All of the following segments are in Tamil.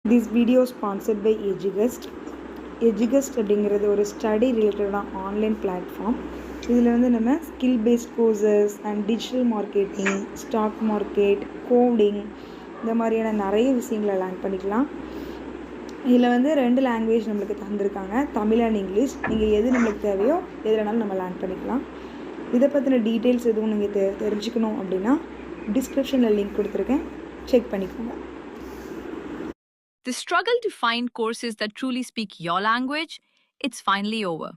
This video is sponsored by EduGuest. EduGuest அப்படிங்கிறது ஒரு ஸ்டடி ரிலேட்டடான ஆன்லைன் பிளாட்ஃபார்ம். இதில் வந்து நம்ம skill based courses and digital marketing, stock market, coding இந்த மாதிரியான நிறைய விஷயங்களை லேர்ன் பண்ணிக்கலாம். இதில் வந்து 2 லாங்குவேஜ் நம்மளுக்கு தந்திருக்காங்க, தமிழ் அண்ட் இங்கிலீஷ். நீங்கள் எது நம்மளுக்கு தேவையோ எதுனாலும் நம்ம லேர்ன் பண்ணிக்கலாம். இதை பற்றின டீட்டெயில்ஸ் எதுவும் நீங்கள் தெரிஞ்சுக்கணும் அப்படின்னா டிஸ்கிரிப்ஷனில் லிங்க் கொடுத்துருக்கேன், செக் பண்ணிக்கோங்க. The struggle to find courses that truly speak your language, it's finally over.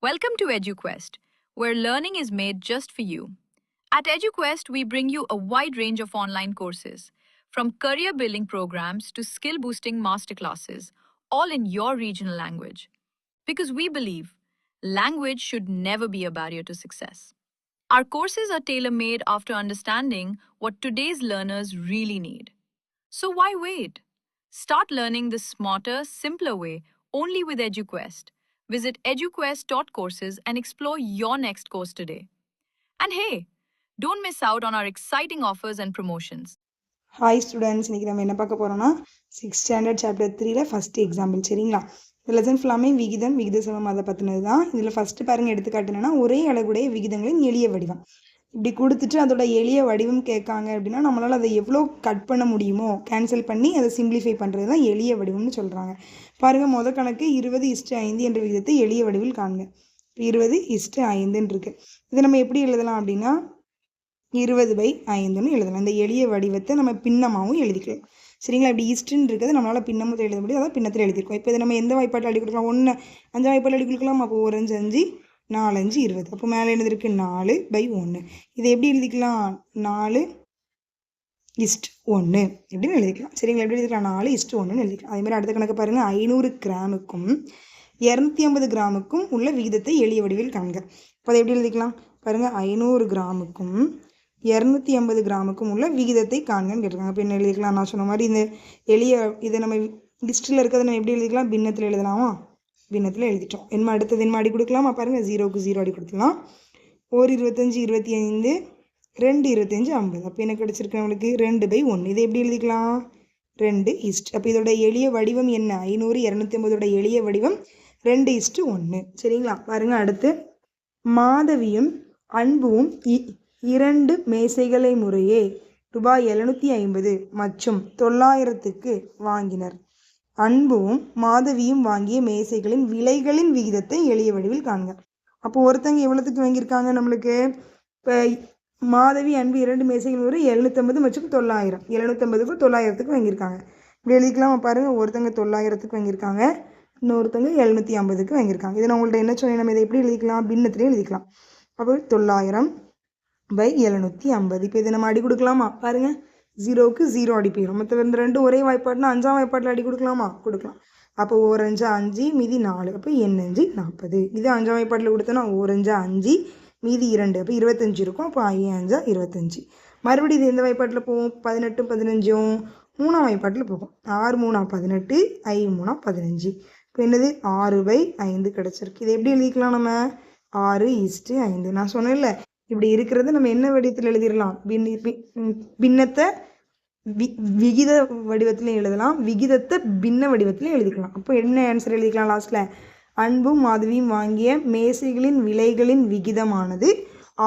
Welcome to EduQuest, where learning is made just for you. At EduQuest, we bring you a wide range of online courses, from career building programs to skill boosting masterclasses, all in your regional language. Because we believe language should never be a barrier to success. Our courses are tailor-made after understanding what today's learners really need. So why wait? Start learning the smarter, simpler way only with EduQuest. Visit eduquest.courses and explore your next course today. And hey, don't miss out on our exciting offers and promotions. Hi students, இன்றைக்கி நம்ம என்ன பார்க்க போகிறோம்னா 6th ஸ்டாண்டர்ட் சாப்டர் 3ல ஃபஸ்ட்டு எக்ஸாம்பிள். சரிங்களா? இந்த லெசன் ஃபுல்லாமே விகிதம், விகித சமம் அதை பற்றினது தான். இதில் ஃபஸ்ட்டு பாருங்கள், எடுத்துக்காட்டுனா ஒரே அழகுடைய விகிதங்களின் எளிய வடிவம். இப்படி கொடுத்துட்டு அதோட எளிய வடிவம் கேட்காங்க அப்படின்னா நம்மளால் அதை எவ்வளோ கட் பண்ண முடியுமோ கேன்சல் பண்ணி அதை சிம்பிளிஃபை பண்ணுறது தான் எளிய வடிவம்னு சொல்கிறாங்க. பாருங்கள், முதல் கணக்கு 20:5 என்ற விகிதத்தை எளிய வடிவில் காண்க. 20:5 இருக்குது. இதை நம்ம எப்படி எழுதலாம் அப்படின்னா 20/5 எழுதலாம். இந்த எளிய வடிவத்தை நம்ம பின்னமாகவும் எழுதிக்கலாம். சரிங்களா? இப்படி இஸ்ட்டுன்னு இருக்கிறது நம்மளால் பின்னமும் எழுத முடியும், அதான் பின்னத்தில் எழுதியிருக்கோம். இப்போ இதை நம்ம எந்த வாய்ப்பாட்டில் அடி கொடுக்கலாம்? 1 5 வாய்ப்பாட்டில் அடி கொடுக்கலாம். அப்போ 1 5 5 4 5 20. அப்போ மேலே எழுதிருக்கு 4/1. இதை எப்படி எழுதிக்கலாம்? 4:1 எப்படின்னு எழுதிக்கலாம். சரிங்களா? எப்படி எழுதிக்கலாம்? 4:1 எழுதிக்கலாம். அதே மாதிரி அடுத்த கணக்கு பாருங்கள், 500 கிராமுக்கும் 250 கிராமுக்கும் உள்ள விகிதத்தை எளிய வடிவில் காண்க. இப்போ அதை எப்படி எழுதிக்கலாம்? பாருங்கள், 500 கிராமுக்கும் 250 கிராமுக்கும் உள்ள விகிதத்தை காண்கன்னு கேட்டிருக்காங்க. இப்போ என்ன எழுதிக்கலாம்? நான் சொன்ன மாதிரி இந்த எளிய இதை நம்ம லிஸ்ட்டில் இருக்கிறத நம்ம எப்படி எழுதிக்கலாம்? பின்னத்தில் எழுதலாமா? பின்னத்தில் எழுதிட்டோம். என்ன அடுத்தது என்ன அடி கொடுக்கலாமா? பாருங்கள், 0க்கு 0 அடி கொடுத்துக்கலாம். 1 25 25 2 25 50. அப்போ என்ன கிடச்சிருக்கு நம்மளுக்கு? 2/1. இதை எப்படி எழுதிக்கலாம்? 2 இஸ்ட். அப்போ இதோட எளிய வடிவம் என்ன? 500 250 எளிய வடிவம் 2:1. சரிங்களா? பாருங்கள், அடுத்து மாதவியும் அன்பும் 2 மேசைகளை முறையே ரூபாய் 750 மற்றும் 900க்கு வாங்கினர். அன்பும் மாதவியும் வாங்கிய மேசைகளின் விலைகளின் விகிதத்தை எளிய வடிவில் காண்க. அப்போ ஒருத்தங்க எவ்வளோத்துக்கு வாங்கியிருக்காங்க நம்மளுக்கு? இப்போ மாதவி அன்பு 2 மேசைகள் முறை 750 மற்றும் 900. 750க்கும் 900க்கு வாங்கியிருக்காங்க. இப்படி எழுதிக்கலாம். பாருங்கள், ஒருத்தங்க 900க்கு வாங்கியிருக்காங்க, இன்னொருத்தங்க 750க்கு வாங்கியிருக்காங்க. இதை நான் உங்கள்கிட்ட என்ன சொன்னேன்? நம்ம இதை எப்படி எழுதிக்கலாம்? பின்னத்திலே எழுதிக்கலாம். அப்போ 900/750. இப்போ இதை நம்ம அடி கொடுக்கலாமா? பாருங்கள், 0க்கு 0 அடி போயிடும். மற்ற இந்த 2 ஒரே வாய்ப்பாடுனா 5ஆம் வாய்ப்பாட்டில் அடி கொடுக்கலாமா? கொடுக்கலாம். அப்போ 1 5 5 மீதி 4. அப்போ n 5 40. இது 5ஆம் வாய்ப்பாட்டில் கொடுத்தோன்னா 1 5 5 மீதி 2. அப்போ 25 இருக்கும். அப்போ 5 5 25. மறுபடியும் இது எந்த வாய்ப்பாட்டில் போகும்? 18 15 3ஆம் வாய்ப்பாட்டில் போகும். 6 3 18 5 3 15. இப்போ என்னது? 6/5 கிடச்சிருக்கு. இதை எப்படி எழுதிக்கலாம் நம்ம? 6:5. நான் சொன்னேன்ல, இப்படி இருக்கிறது நம்ம என்ன வடிவத்தில் எழுதிடலாம்? பின்னத்தை விகித வடிவத்திலையும் எழுதலாம், விகிதத்தை பின்ன வடிவத்திலையும் எழுதிக்கலாம். அப்போ என்ன ஆன்சர் எழுதிக்கலாம் லாஸ்ட்டில்? அன்பும் மாதவியும் வாங்கிய மேசைகளின் விலைகளின் விகிதமானது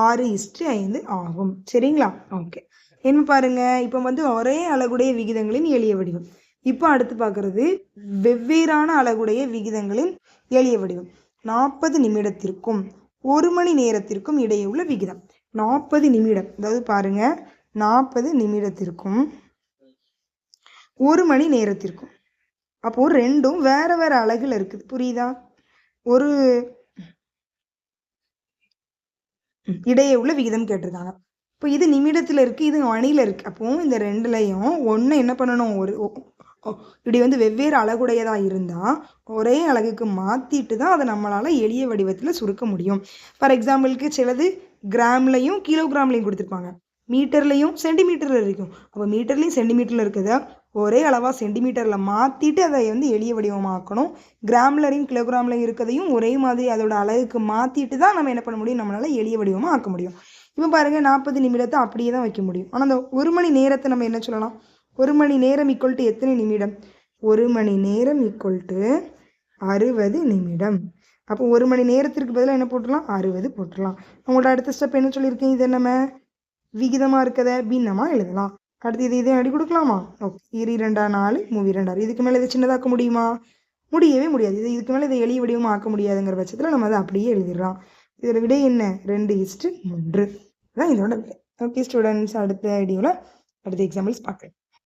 6:5 ஆகும். சரிங்களா? ஓகே. என்ன பாருங்க, இப்போ வந்து ஒரே அலகுடைய விகிதங்களின் எளிய வடிவம். இப்போ அடுத்து பார்க்குறது வெவ்வேறான அலகுடைய விகிதங்களின் எளிய வடிவம். 40 நிமிடத்திற்கும் 1 மணி நேரத்திற்கும் இடையே உள்ள விகிதம். 40 நிமிடம், அதாவது பாருங்க, 40 நிமிடத்திற்கும் 1 மணி நேரத்திற்கும். அப்போது ரெண்டும் வேற வேற அலகுல இருக்குது. புரியுதா? ஒரு இடையே உள்ள விகிதம் கேட்டிருக்காங்க. இப்போ இது நிமிடத்தில் இருக்குது, இது மணியில் இருக்குது. அப்போ இந்த ரெண்டுலையும் ஒன்று என்ன பண்ணணும்? இப்படி வந்து வெவ்வேறு அலகுடையதாக இருந்தால் ஒரே அலகுக்கு மாற்றிட்டு தான் அதை நம்மளால் எளிய வடிவத்தில் சுருக்க முடியும். ஃபார் எக்ஸாம்பிளுக்கு சிலது கிராம்லையும் கிலோகிராம்லையும் கொடுத்துருப்பாங்க, மீட்டர்லையும் சென்டிமீட்டரில் இருக்கும். அப்போ மீட்டர்லையும் சென்டிமீட்டரில் இருக்குதா ஒரே அளவாக சென்டிமீட்டரில் மாற்றிட்டு அதை வந்து எளிய வடிவமாக்கணும். கிராம்லையும் கிலோகிராம்லையும் இருக்கிறதையும் ஒரே மாதிரி அதோட அலகுக்கு மாற்றிட்டு தான் நம்ம என்ன பண்ண முடியும்? நம்மளால் எளிய வடிவமாக ஆக்க முடியும். இப்போ பாருங்கள், 40 நிமிடத்தை அப்படியே தான் வைக்க முடியும். ஆனால் அந்த 1 மணி நேரத்தை நம்ம என்ன சொல்லலாம்? 1 மணி நேரம் ஈக்குவல் டு எத்தனை நிமிடம்? 1 மணி நேரம் = 60 நிமிடம். அப்போ 1 மணி நேரத்திற்கு பதிலாக என்ன போட்டுடலாம்? 60 போட்டுடலாம். உங்களோட அடுத்த ஸ்டெப் என்ன சொல்லியிருக்கேன்? இதை நம்ம விகிதமாக இருக்கதை பின்னமாக எழுதலாம். அடுத்து இதை அடி கொடுக்கலாமா? ஓகே. 2 2 4 3 2 6. இதுக்கு மேலே இதை சின்னதாக்க முடியுமா? முடியவே முடியாது. இதுக்கு மேலே இதை எளிய வடிவமாக ஆக்க முடியாதுங்கிற பட்சத்தில் நம்ம அதை அப்படியே எழுதிடலாம். இதோட விடை என்ன? 2:3 தான் இதோட விடை. ஓகே ஸ்டூடெண்ட்ஸ், அடுத்த வீடியோவில் அடுத்த எக்ஸாம்பிள்ஸ் பார்க்கலாம்.